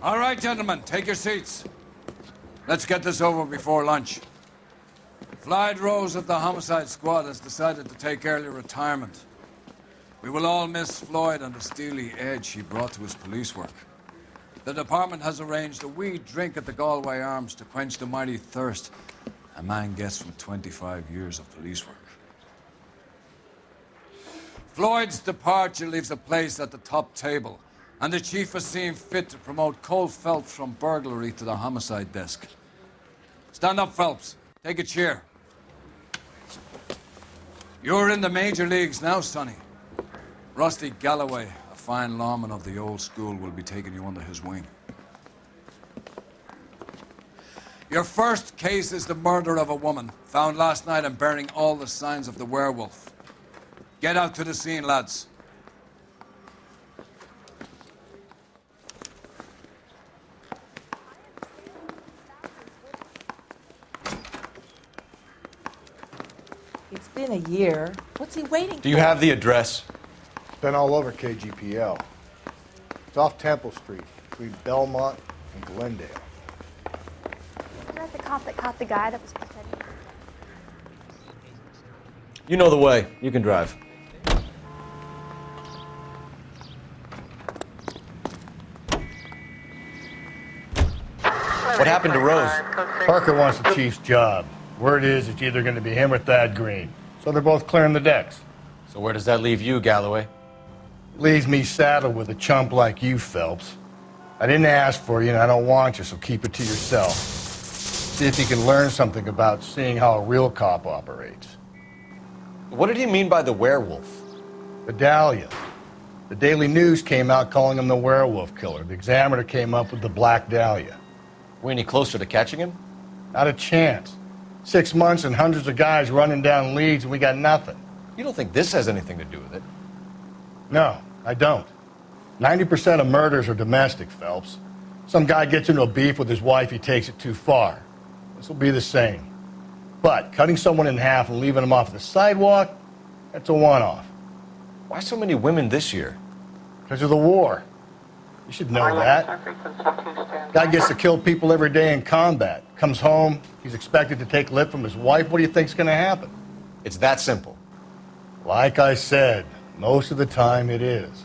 All right, gentlemen, take your seats. Let's get this over before lunch. Floyd Rose of the Homicide Squad has decided to take early retirement. We will all miss Floyd and the steely edge he brought to his police work. The department has arranged a wee drink at the Galway Arms to quench the mighty thirst a man gets from 25 years of police work. Floyd's departure leaves a place at the top table, and the chief has seen fit to promote Cole Phelps from burglary to the homicide desk. Stand up, Phelps. Take a chair. You're in the major leagues now, Sonny. Rusty Galloway, a fine lawman of the old school, will be taking you under his wing. Your first case is the murder of a woman, found last night and bearing all the signs of the werewolf. Get out to the scene, lads. It's been a year. What's he waiting for? Do you have the address? Been all over KGPL. It's off Temple Street, between Belmont and Glendale. Is that the cop that caught the guy that was pretending? You know the way. You can drive. What happened to Rose? Parker wants the chief's job. Word is it's either going to be him or Thad Green. So they're both clearing the decks. So where does that leave you, Galloway? Leaves me saddled with a chump like you, Phelps. I didn't ask for you and I don't want you, so keep it to yourself. See if you can learn something about seeing how a real cop operates. What did he mean by the werewolf? The Dahlia. The Daily News came out calling him the werewolf killer. The Examiner came up with the Black Dahlia. We any closer to catching him? Not a chance. 6 months and hundreds of guys running down leads and we got nothing. You don't think this has anything to do with it? No, I don't. 90% of murders are domestic, Phelps. Some guy gets into a beef with his wife, he takes it too far. This will be the same. But cutting someone in half and leaving them off the sidewalk, that's a one-off. Why so many women this year? Because of the war. You should know that. Guy gets to kill people every day in combat. Comes home, he's expected to take lip from his wife. What do you think's going to happen? It's that simple. Like I said, most of the time it is.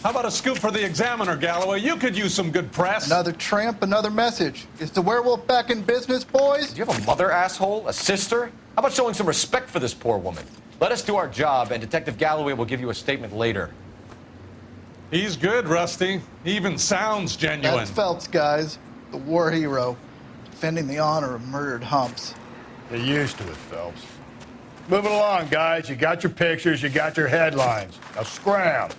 How about a scoop for the Examiner, Galloway? You could use some good press. Another tramp, another message. Is the werewolf back in business, boys? Do you have a mother, asshole? A sister? How about showing some respect for this poor woman? Let us do our job, and Detective Galloway will give you a statement later. He's good, Rusty. He even sounds genuine. That's Phelps, guys. The war hero. Defending the honor of murdered humps. Get used to it, Phelps. Move it along, guys. You got your pictures, you got your headlines. Now scram.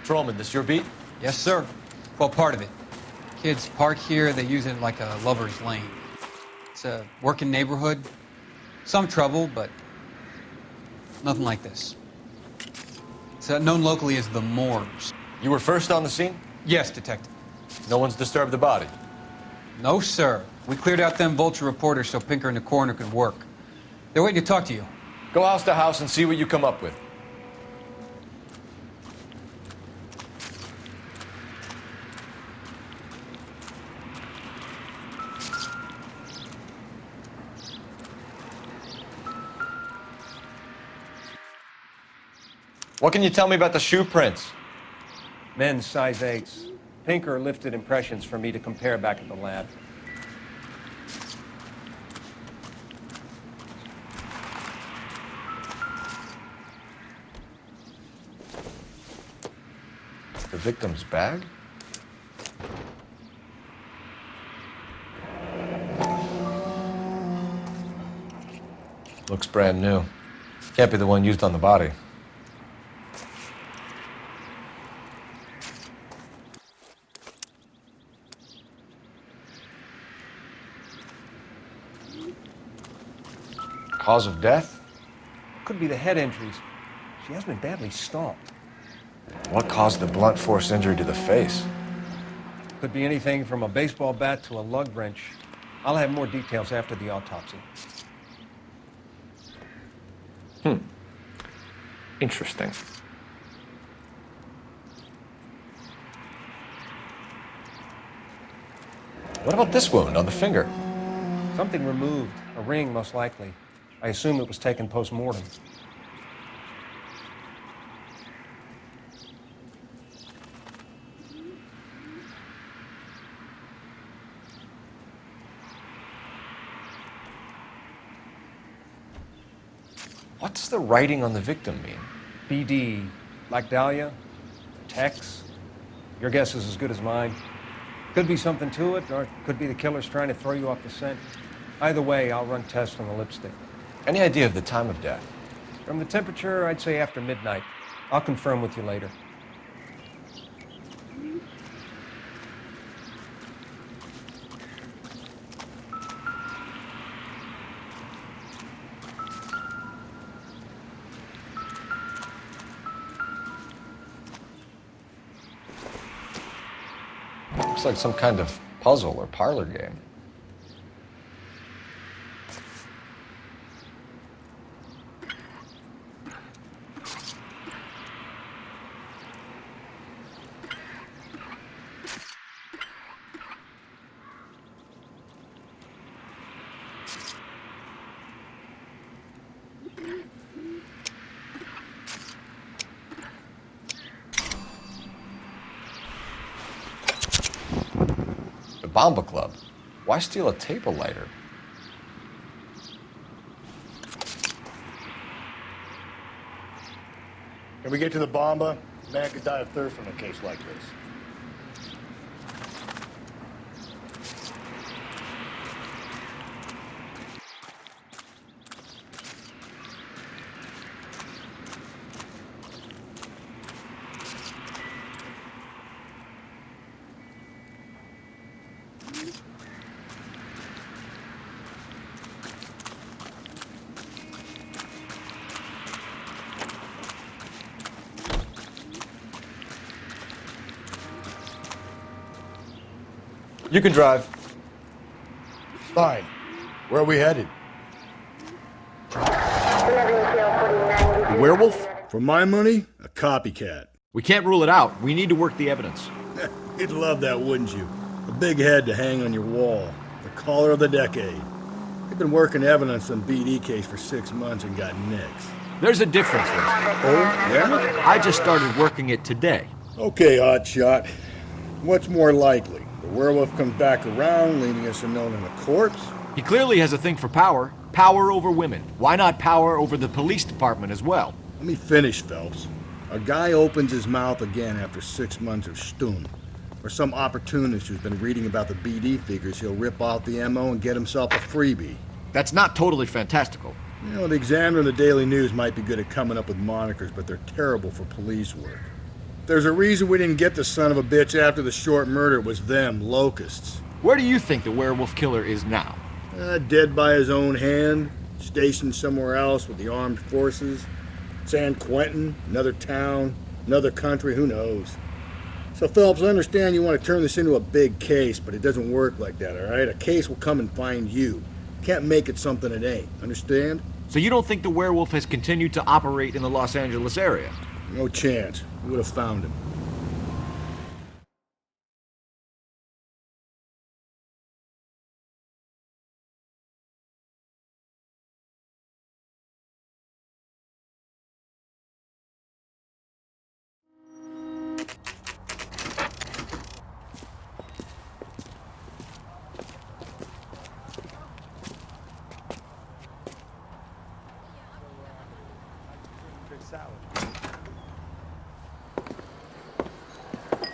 Patrolman, this your beat? Yes, sir. Well, part of it. Kids park here, they use it like a lover's lane. It's a working neighborhood. Some trouble, but nothing like this. It's known locally as the Moors. You were first on the scene? Yes, detective. No one's disturbed the body? No, sir. We cleared out them vulture reporters so Pinker and the coroner could work. They're waiting to talk to you. Go house to house and see what you come up with. What can you tell me about the shoe prints? Men's size 8s. Pinker lifted impressions for me to compare back at the lab. The victim's bag? Looks brand new. Can't be the one used on the body. Cause of death? Could be the head injuries. She has been badly stomped. What caused the blunt force injury to the face? Could be anything from a baseball bat to a lug wrench. I'll have more details after the autopsy. Interesting. What about this wound on the finger? Something removed. A ring, most likely. I assume it was taken post-mortem. What does the writing on the victim mean? BD, like Dahlia, Tex. Your guess is as good as mine. Could be something to it, or it could be the killer's trying to throw you off the scent. Either way, I'll run tests on the lipstick. Any idea of the time of death? From the temperature, I'd say after midnight. I'll confirm with you later. Looks like some kind of puzzle or parlor game. Bomba Club. Why steal a table lighter? Can we get to the Bomba? Man could die of thirst in a case like this. You can drive. Fine. Where are we headed? The werewolf? For my money, a copycat. We can't rule it out. We need to work the evidence. You'd love that, wouldn't you? A big head to hang on your wall. The caller of the decade. They've been working evidence on BD case for 6 months and got nicks. There's a difference, Winston. Oh, yeah? I just started working it today. Okay, Oddshot. What's more likely? The werewolf comes back around, leaving us unknown in a corpse? He clearly has a thing for power. Power over women. Why not power over the police department as well? Let me finish, Phelps. A guy opens his mouth again after 6 months of stun. Or some opportunist who's been reading about the BD figures, he'll rip off the MO and get himself a freebie. That's not totally fantastical. You know, the Examiner and the Daily News might be good at coming up with monikers, but they're terrible for police work. If there's a reason we didn't get the son of a bitch after the short murder, it was them, locusts. Where do you think the werewolf killer is now? Dead by his own hand, stationed somewhere else with the armed forces. San Quentin, another town, another country, who knows? So, Phelps, I understand you want to turn this into a big case, but it doesn't work like that, all right? A case will come and find you. Can't make it something it ain't, understand? So you don't think the werewolf has continued to operate in the Los Angeles area? No chance. We would have found him.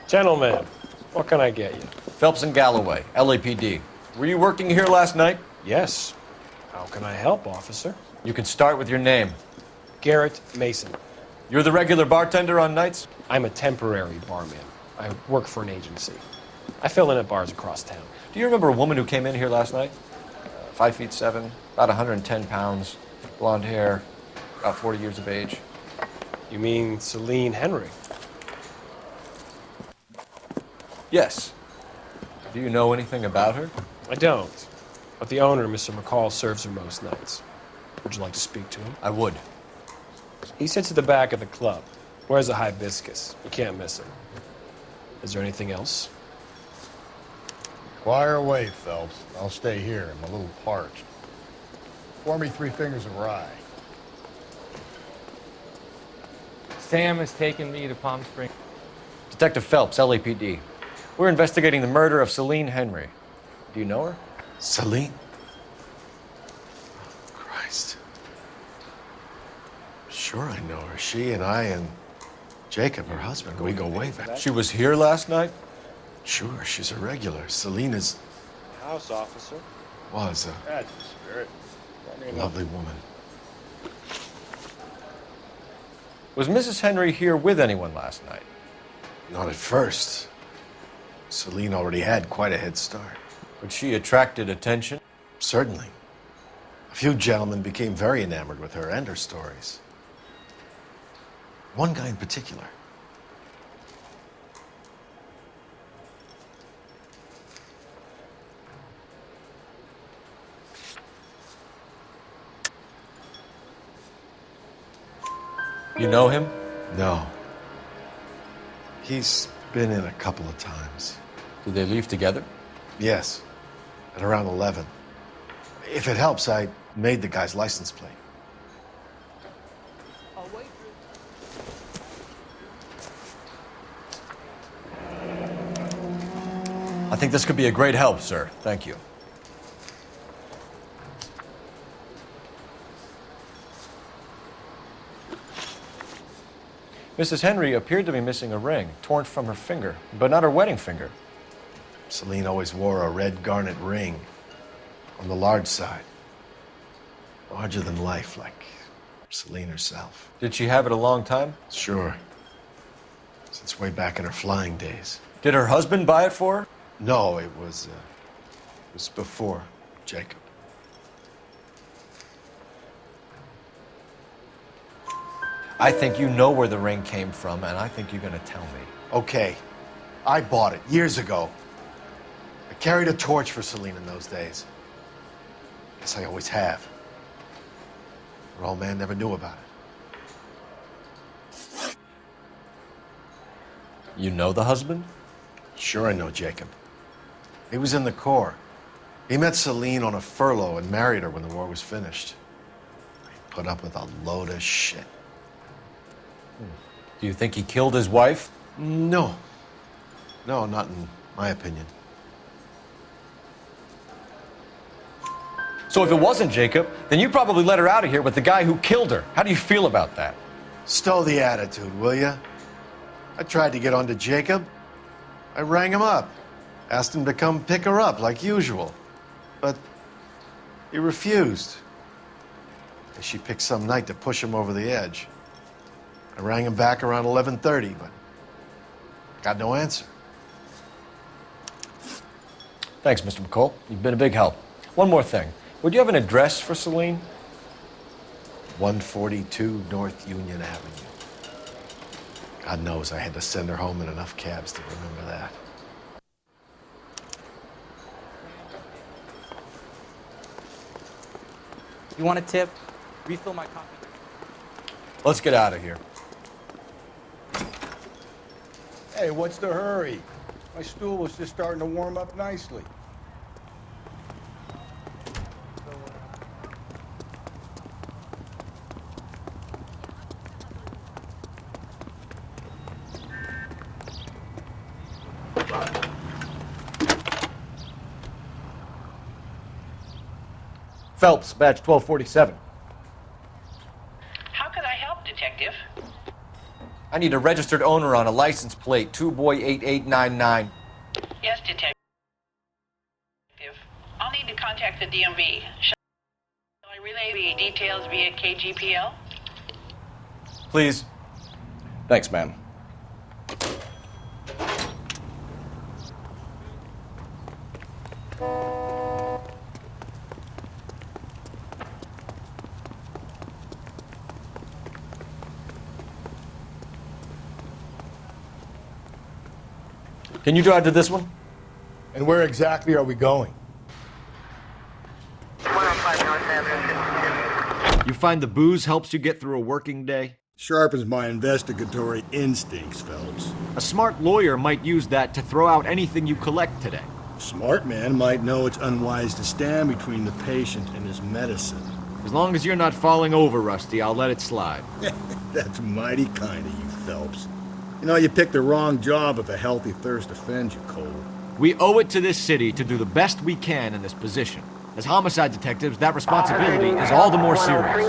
Gentlemen, what can I get you? Phelps and Galloway, LAPD. Were you working here last night? Yes. How can I help, officer? You can start with your name. Garrett Mason. You're the regular bartender on nights? I'm a temporary barman. I work for an agency. I fill in at bars across town. Do you remember a woman who came in here last night? 5'7", about 110 pounds, blonde hair, about 40 years of age. You mean Celine Henry? Yes. Do you know anything about her? I don't. But the owner, Mr. McCall, serves her most nights. Would you like to speak to him? I would. He sits at the back of the club. Wears a hibiscus. You can't miss him. Is there anything else? Fire away, Phelps. I'll stay here. I'm a little parched. Pour me 3 fingers of rye. Sam has taken me to Palm Springs. Detective Phelps, LAPD. We're investigating the murder of Celine Henry. Do you know her? Celine? Oh, Christ. Sure I know her. She and I and Jacob, her husband, we go way back. She was here last night? Sure, she's a regular. Celine is... House officer. Was a That's the spirit. lovely woman. Was Mrs. Henry here with anyone last night? Not at first. Celine already had quite a head start. But she attracted attention? Certainly. A few gentlemen became very enamored with her and her stories. One guy in particular. You know him? No. He's been in a couple of times. Did they leave together? Yes, at around 11. If it helps, I made the guy's license plate. I think this could be a great help, sir. Thank you. Mrs. Henry appeared to be missing a ring, torn from her finger, but not her wedding finger. Celine always wore a red garnet ring on the large side. Larger than life, like Celine herself. Did she have it a long time? Sure. Since way back in her flying days. Did her husband buy it for her? No, it was before Jacob. I think you know where the ring came from, and I think you're gonna tell me. Okay, I bought it years ago. I carried a torch for Celine in those days. Guess I always have. Her old man never knew about it. You know the husband? Sure I know Jacob. He was in the Corps. He met Celine on a furlough and married her when the war was finished. He put up with a load of shit. Do you think he killed his wife? No. No, not in my opinion. So if it wasn't Jacob, then you probably let her out of here with the guy who killed her. How do you feel about that? Stow the attitude, will ya? I tried to get on to Jacob. I rang him up. Asked him to come pick her up, like usual. But he refused. She picked some night to push him over the edge. I rang him back around 11:30, but got no answer. Thanks, Mr. McCall. You've been a big help. One more thing. Would you have an address for Celine? 142 North Union Avenue. God knows I had to send her home in enough cabs to remember that. You want a tip? Refill my coffee. Let's get out of here. Hey, what's the hurry? My stool was just starting to warm up nicely. Phelps, badge 1247. How can I help, Detective? I need a registered owner on a license plate, 2boy8899. Yes, Detective. I'll need to contact the DMV. Shall I relay the details via KGPL? Please. Thanks, ma'am. Can you drive to this one? And where exactly are we going? You find the booze helps you get through a working day? Sharpens my investigatory instincts, Phelps. A smart lawyer might use that to throw out anything you collect today. A smart man might know it's unwise to stand between the patient and his medicine. As long as you're not falling over, Rusty, I'll let it slide. That's mighty kind of you, Phelps. You know, you picked the wrong job if a healthy thirst offends you, Cole. We owe it to this city to do the best we can in this position. As homicide detectives, that responsibility is all the more serious.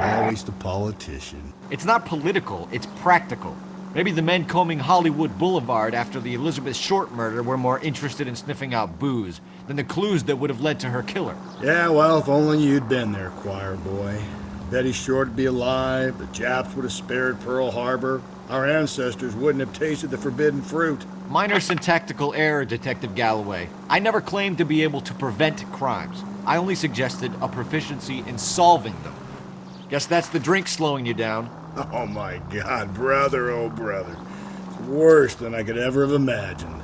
Always the politician. It's not political, it's practical. Maybe the men combing Hollywood Boulevard after the Elizabeth Short murder were more interested in sniffing out booze than the clues that would have led to her killer. Yeah, well, if only you'd been there, choir boy. Betty Short would be alive, the Japs would have spared Pearl Harbor, our ancestors wouldn't have tasted the forbidden fruit. Minor syntactical error, Detective Galloway. I never claimed to be able to prevent crimes. I only suggested a proficiency in solving them. Guess that's the drink slowing you down. Oh my God, brother, oh brother. It's worse than I could ever have imagined.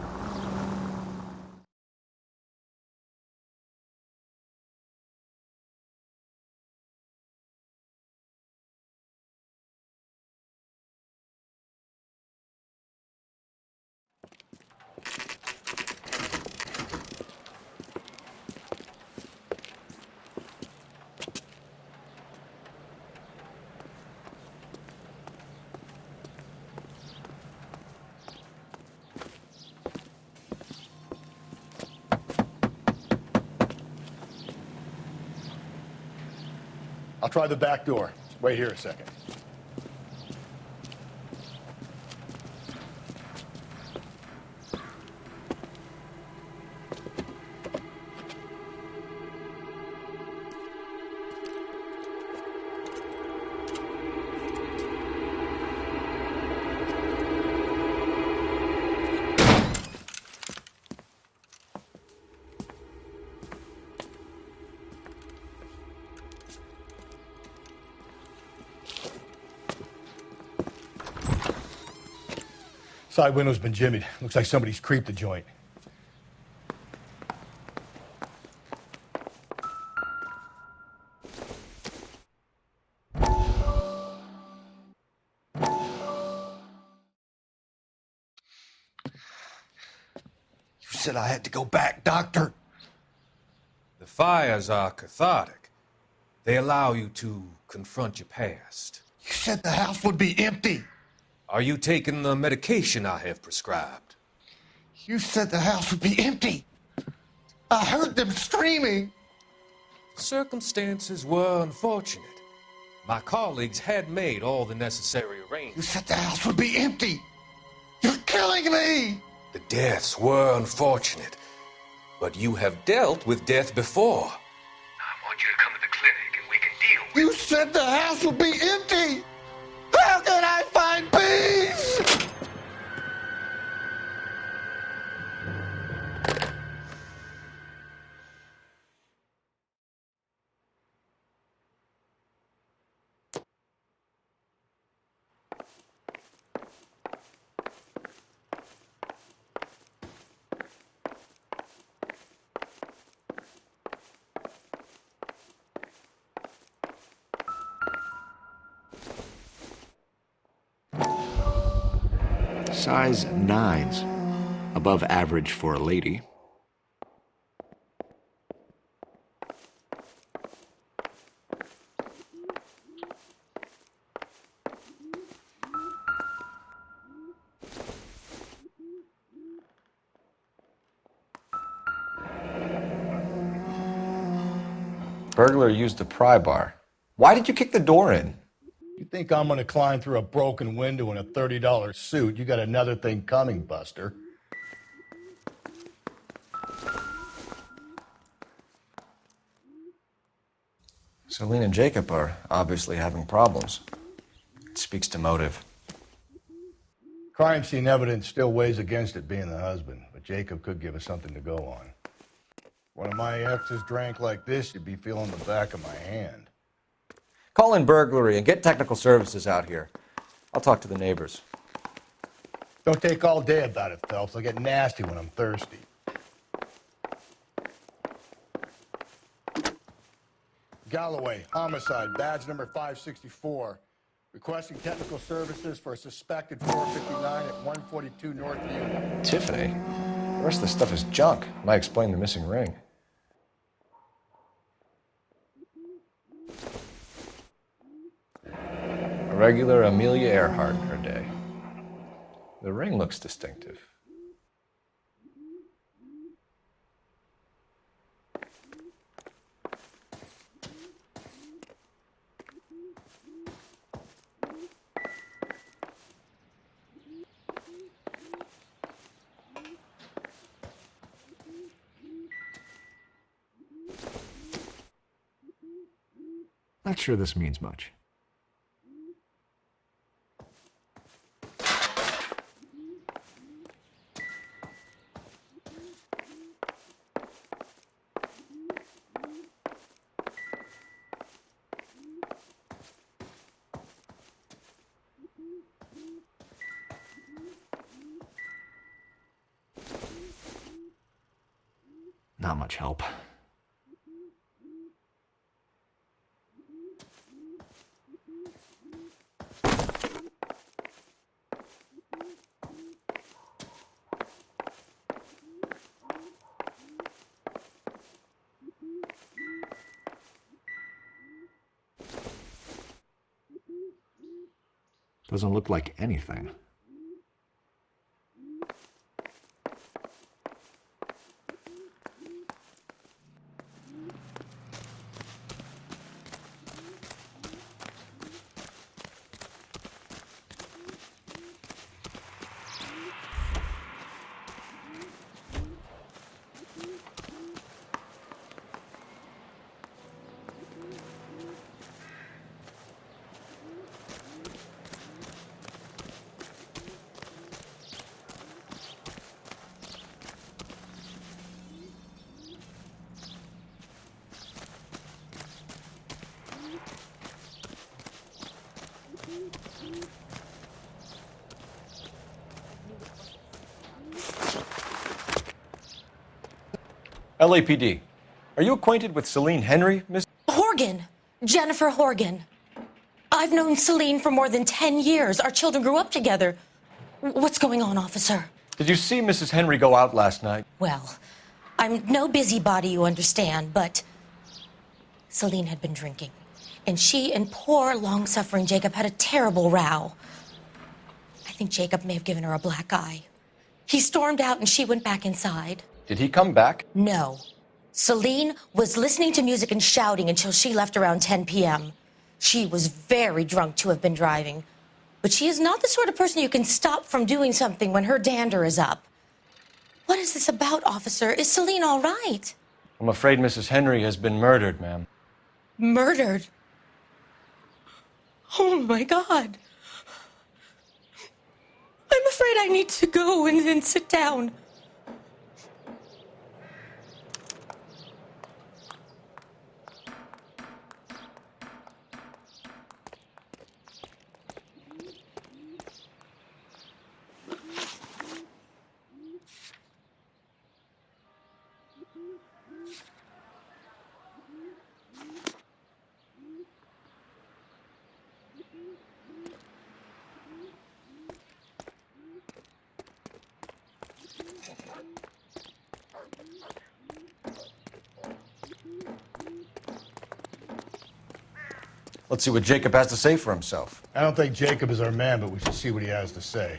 I'll try the back door. Wait here a second. Side window's been jimmied. Looks like somebody's creeped the joint. You said I had to go back, Doctor. The fires are cathartic. They allow you to confront your past. You said the house would be empty. Are you taking the medication I have prescribed? You said the house would be empty. I heard them screaming. Circumstances were unfortunate. My colleagues had made all the necessary arrangements. You said the house would be empty. You're killing me. The deaths were unfortunate, but you have dealt with death before. I want you to come to the clinic and we can deal with You said the house would be empty. How can I find peace? Size 9s. Above average for a lady. Burglar used the pry bar. Why did you kick the door in? You think I'm gonna climb through a broken window in a $30 suit? You got another thing coming, Buster. Celine and Jacob are obviously having problems. It speaks to motive. Crime scene evidence still weighs against it being the husband, but Jacob could give us something to go on. One of my exes drank like this, you'd be feeling the back of my hand. Call in burglary and get technical services out here. I'll talk to the neighbors. Don't take all day about it, Phelps. I'll get nasty when I'm thirsty. Galloway, homicide, badge number 564. Requesting technical services for a suspected 459 at 142 North Union. Tiffany? The rest of the stuff is junk. Might explain the missing ring. A regular Amelia Earhart in her day. The ring looks distinctive. Not sure this means much. Not much help. Doesn't look like anything. LAPD. Are you acquainted with Celine Henry, Miss? Horgan. Jennifer Horgan. I've known Celine for more than 10 years. Our children grew up together. What's going on, officer? Did you see Mrs. Henry go out last night? Well, I'm no busybody, you understand, but Celine had been drinking. And she and poor, long-suffering Jacob had a terrible row. I think Jacob may have given her a black eye. He stormed out and she went back inside. Did he come back? No. Celine was listening to music and shouting until she left around 10 p.m. She was very drunk to have been driving. But she is not the sort of person you can stop from doing something when her dander is up. What is this about, officer? Is Celine all right? I'm afraid Mrs. Henry has been murdered, ma'am. Murdered? Oh, my God. I'm afraid I need to go and sit down. Let's see what Jacob has to say for himself. I don't think Jacob is our man, but we should see what he has to say.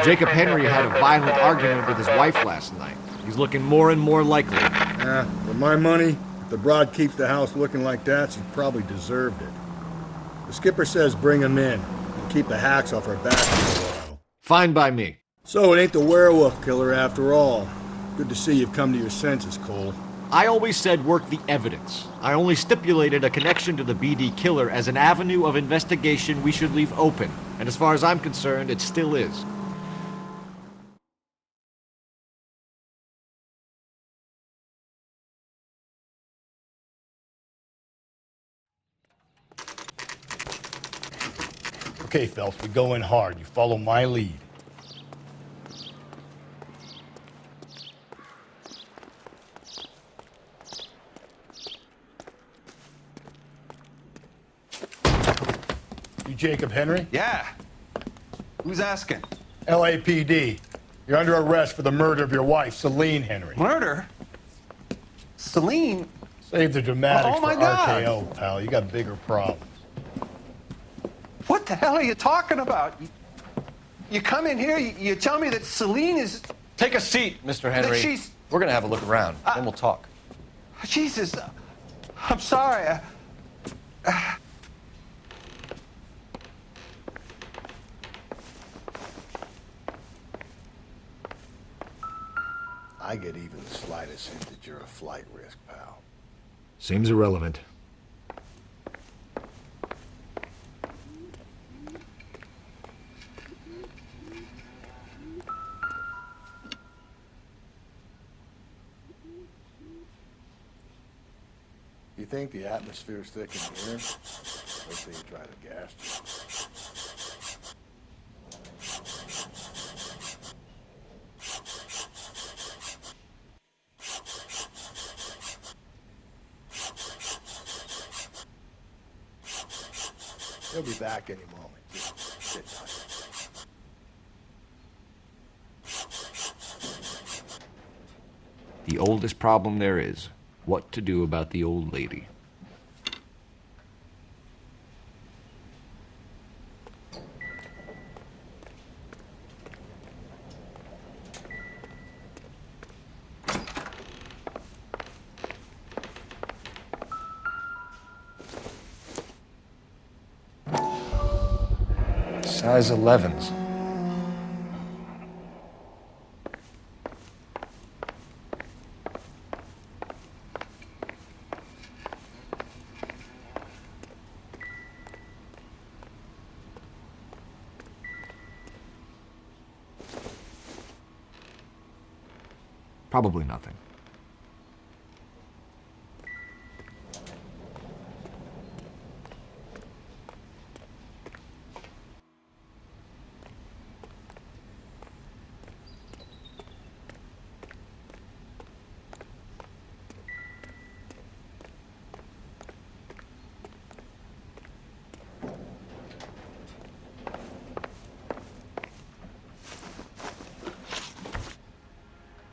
Jacob Henry had a violent argument with his wife last night. He's looking more and more likely. For my money, if the broad keeps the house looking like that, she probably deserved it. The skipper says bring him in and keep the hacks off our backs for a while. Fine by me. So it ain't the werewolf killer after all. Good to see you've come to your senses, Cole. I always said work the evidence. I only stipulated a connection to the BD killer as an avenue of investigation we should leave open. And as far as I'm concerned, it still is. Okay, Phelps, we go in hard. You follow my lead. You Jacob Henry? Yeah. Who's asking? LAPD. You're under arrest for the murder of your wife, Celine Henry. Murder? Celine? Save the dramatics Oh, my for God. RKO, pal. You got bigger problems. What the hell are you talking about? You come in here, you tell me that Celine is... Take a seat, Mr. Henry. That she's... We're gonna have a look around, then we'll talk. Jesus, I'm sorry. I get even the slightest hint that you're a flight risk, pal. Seems irrelevant. You think the atmosphere's thick in here? Wait till you try the gas. He'll be back any moment. Just sit tight. The oldest problem there is, what to do about the old lady. Size 11s. Probably nothing.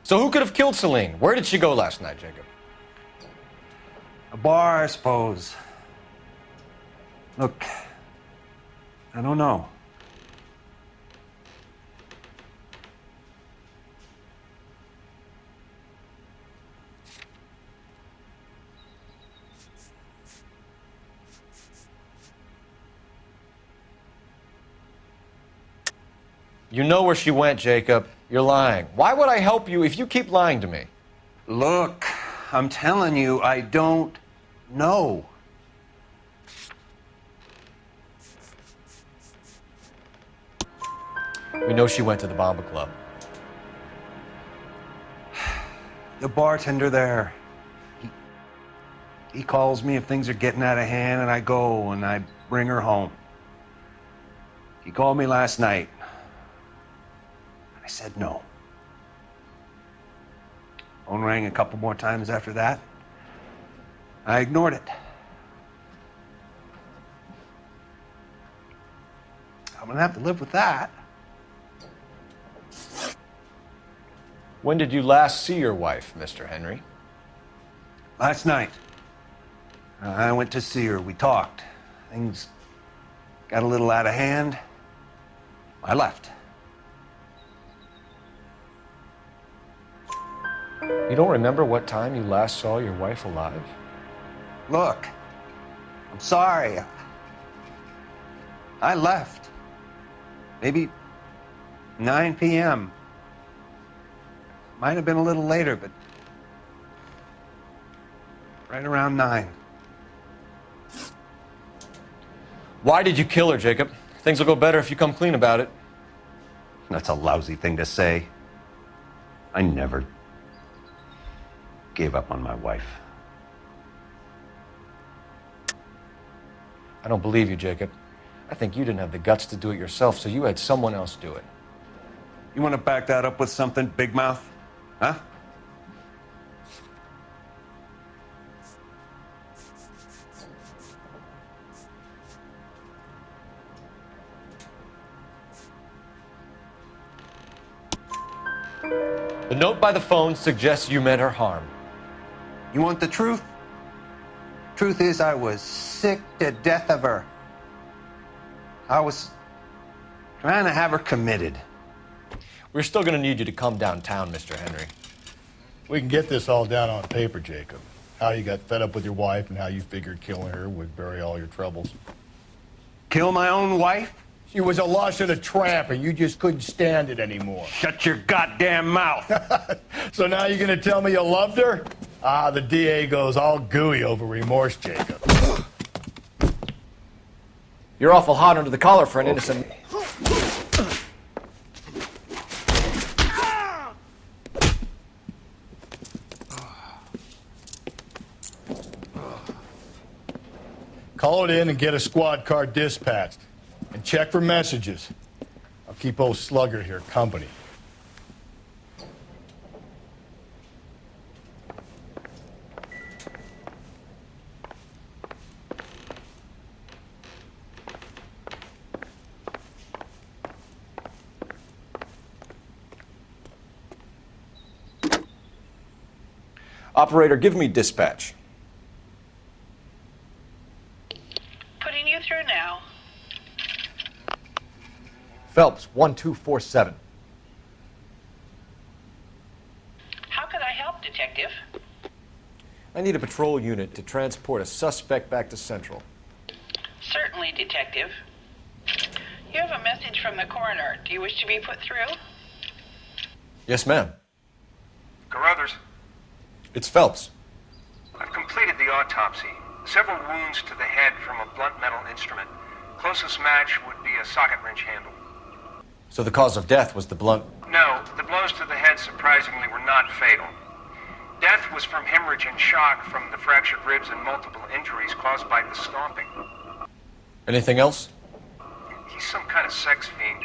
So who could have killed Celine? Where did she go last night, Jacob? A bar, I suppose. Look, I don't know. You know where she went, Jacob. You're lying. Why would I help you if you keep lying to me? Look, I'm telling you, I don't know. We know she went to the Bomba Club. The bartender there, he calls me if things are getting out of hand, and I go and I bring her home. He called me last night. I said no. Phone rang a couple more times after that. I ignored it. I'm gonna have to live with that. When did you last see your wife, Mr. Henry? Last night. I went to see her. We talked. Things got a little out of hand. I left. You don't remember what time you last saw your wife alive? Look, I'm sorry. I left. Maybe 9 p.m. Might have been a little later, but Right around 9. Why did you kill her, Jacob? Things will go better if you come clean about it. That's a lousy thing to say. I never gave up on my wife. I don't believe you, Jacob. I think you didn't have the guts to do it yourself, so you had someone else do it. You want to back that up with something, Big Mouth? Huh? The note by the phone suggests you meant her harm. You want the truth? Truth is, I was sick to death of her. I was trying to have her committed. We're still going to need you to come downtown, Mr. Henry. We can get this all down on paper, Jacob. How you got fed up with your wife and how you figured killing her would bury all your troubles. Kill my own wife? She was a lush and a tramp, and you just couldn't stand it anymore. Shut your goddamn mouth. So now you're going to tell me you loved her? Ah, the DA goes all gooey over remorse, Jacob. You're awful hot under the collar for an innocent... Call it in and get a squad car dispatched. And check for messages. I'll keep old Slugger here company. Operator, give me dispatch. Putting you through now. Phelps, 1247. How could I help, Detective? I need a patrol unit to transport a suspect back to Central. Certainly, Detective. You have a message from the coroner. Do you wish to be put through? Yes, ma'am. Carruthers, It's Phelps. I've completed the autopsy. Several wounds to the head from a blunt metal instrument. Closest match would be a socket wrench handle. So the cause of death was the blunt... No, the blows to the head surprisingly were not fatal. Death was from hemorrhage and shock from the fractured ribs and multiple injuries caused by the stomping. Anything else? He's some kind of sex fiend.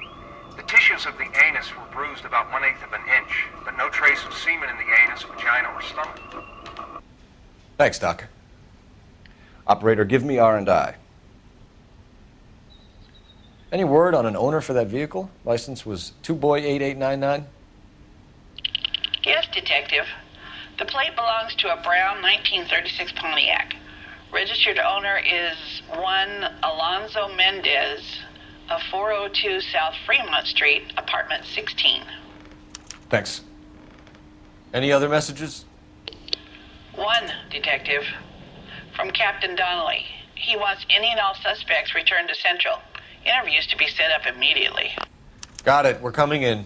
The tissues of the anus were bruised about 1/8 of an inch, but no trace of semen in the anus, vagina, or stomach. Thanks, Doc. Operator, give me R&I. Any word on an owner for that vehicle? License was 2boy8899. Yes, Detective. The plate belongs to a brown 1936 Pontiac. Registered owner is one Alonzo Mendez of 402 South Fremont Street, apartment 16. Thanks. Any other messages? One, Detective. From Captain Donnelly. He wants any and all suspects returned to Central. Interviews to be set up immediately. Got it. We're coming in.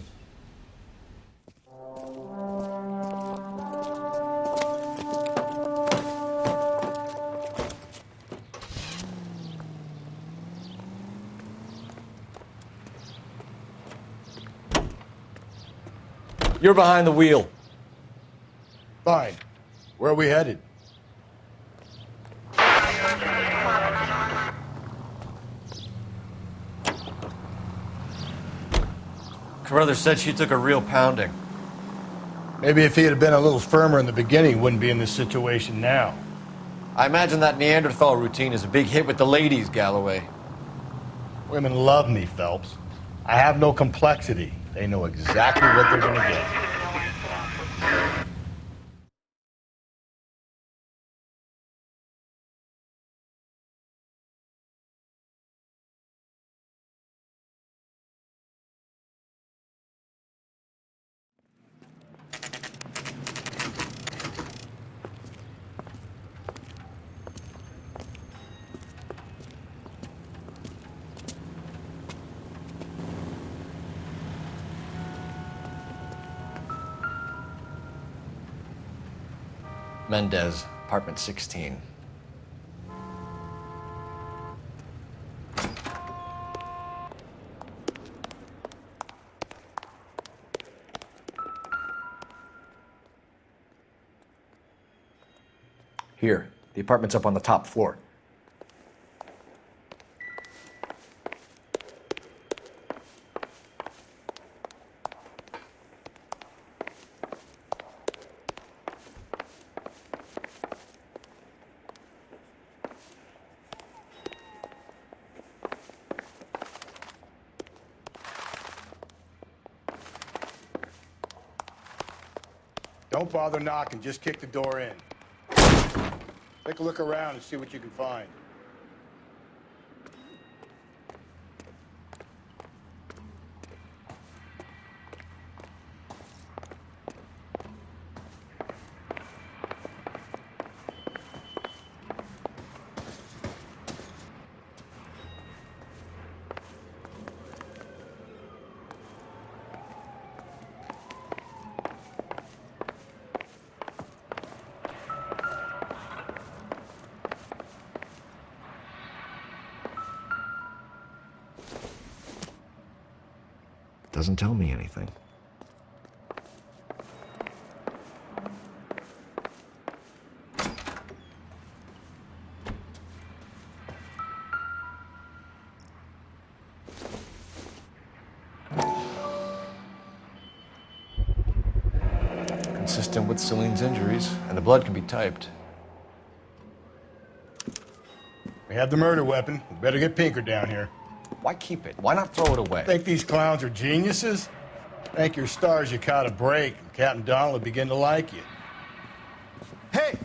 You're behind the wheel. Fine. Where are we headed? Carruthers said she took a real pounding. Maybe if he had been a little firmer in the beginning, he wouldn't be in this situation now. I imagine that Neanderthal routine is a big hit with the ladies, Galloway. Women love me, Phelps. I have no complexity. They know exactly what they're going to get. Mendez, apartment 16. Here, the apartment's up on the top floor. Don't bother knocking, just kick the door in. Take a look around and see what you can find. Doesn't tell me anything. Consistent with Celine's injuries, and the blood can be typed. We have the murder weapon. We better get Pinker down here. Why keep it? Why not throw it away? Think these clowns are geniuses? Thank your stars you caught a break, and Captain Donald will begin to like you. Hey!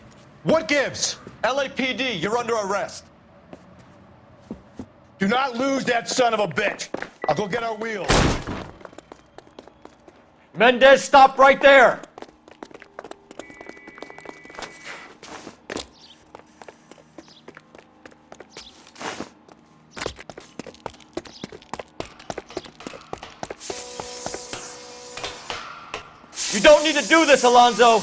What gives? LAPD, you're under arrest. Do not lose that son of a bitch. I'll go get our wheels. Mendez, stop right there! You don't need to do this, Alonzo!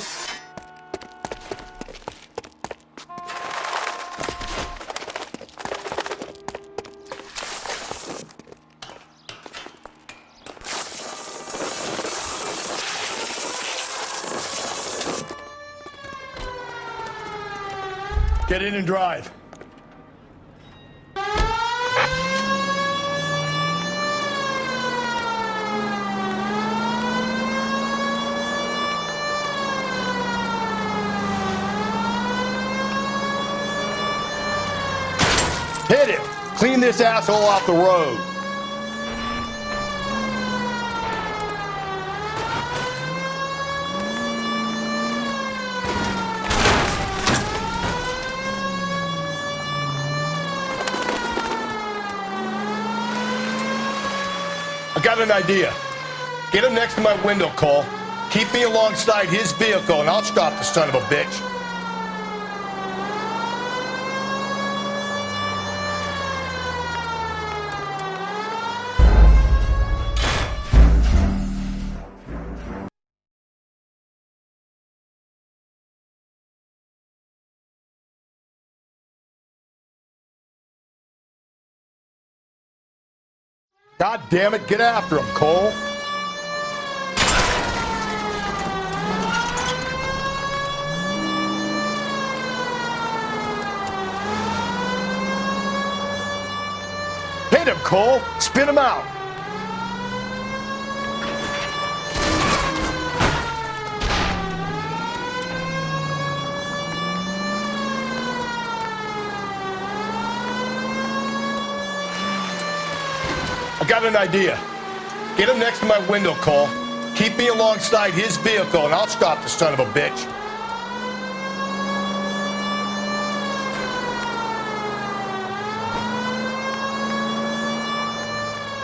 Get in and drive. Hit him! Clean this asshole off the road. I got an idea. Get him next to my window, Cole. Keep me alongside his vehicle and I'll stop the son of a bitch. God damn it, get after him, Cole. Hit him, Cole. Spin him out. I got an idea. Get him next to my window, Cole. Keep me alongside his vehicle and I'll stop the son of a bitch.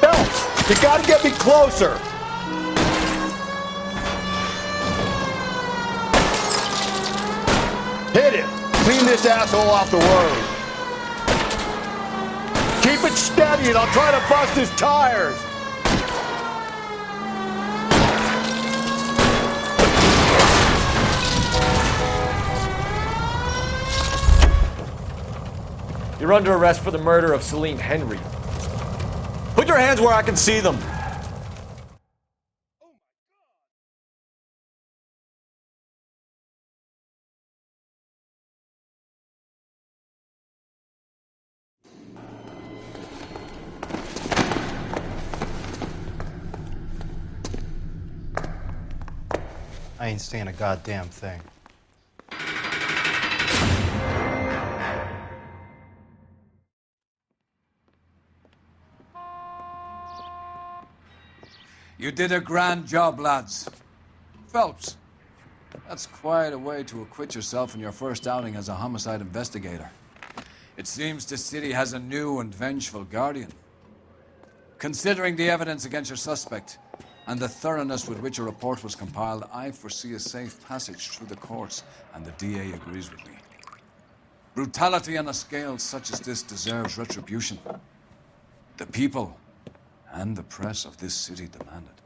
Phelps, you gotta get me closer. Hit him. Clean this asshole off the road. Keep it steady and I'll try to bust his tires. You're under arrest for the murder of Celine Henry. Put your hands where I can see them. I ain't saying a goddamn thing. You did a grand job, lads. Phelps, that's quite a way to acquit yourself in your first outing as a homicide investigator. It seems the city has a new and vengeful guardian. Considering the evidence against your suspect and the thoroughness with which a report was compiled, I foresee a safe passage through the courts, and the DA agrees with me. Brutality on a scale such as this deserves retribution. The people and the press of this city demand it.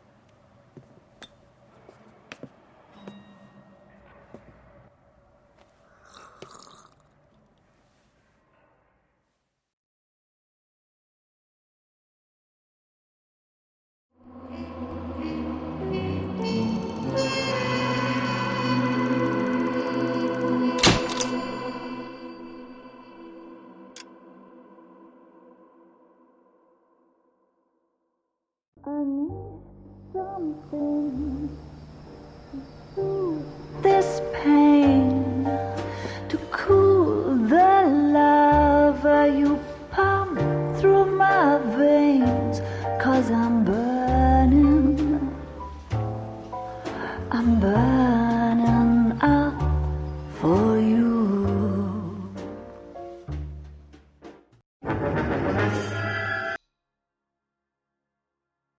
I need something to soothe this pain, to cool the lava you pump through my veins, 'cause I'm burning up for you.